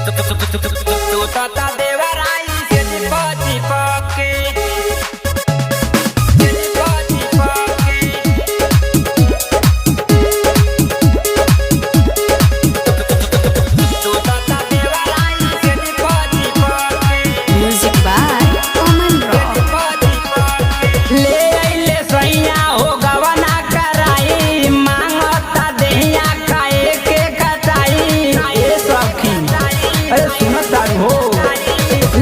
Tata devarai se di poti poche. Music by Oman Rock. ले आइले सैया हो गवना कराई मांगता देहिया खाए के खटाई ए सखी अरे सुनता हो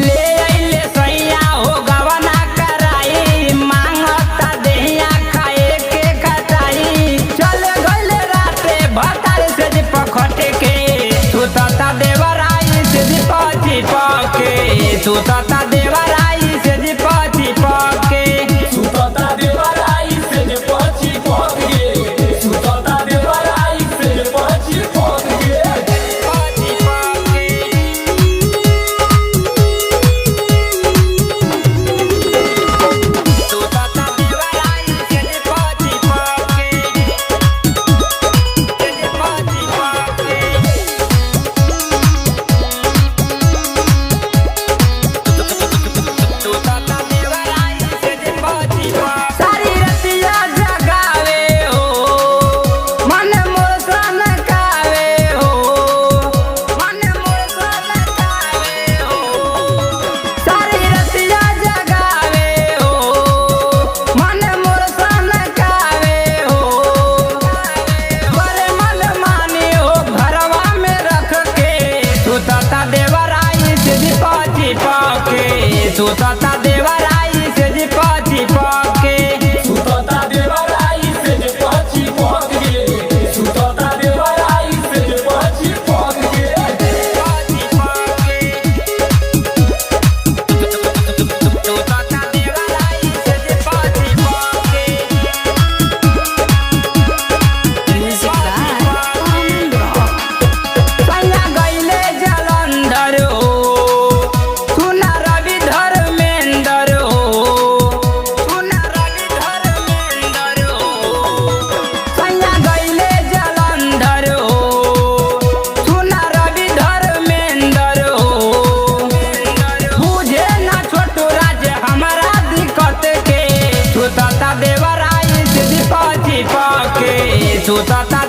ले आइले सैया हो गवना कराई मांगता देहिया खाए के खटाई चले गइले राते भतार से जी पखटे के तू तता देवराई से जी पची पके तू तता देवराई से जी पची पके तू तता देवराई से जी पची पके सुतता देवराई से जे पची पके सुतता देवराई से जे पची पके तू तता देवराई से जी पची पके Music by Oman Rock. सैया गइले जलंधर हो सुना रवि धर्मेंद्र हो सुना रवि धर्मेंद्र हो सैया गइले जलंधर हो सुना रवि धर्मेंद्र हो बुझे ना छोटू राज हमारा दिक्कत के तू तता देवराई से पची पके तू तता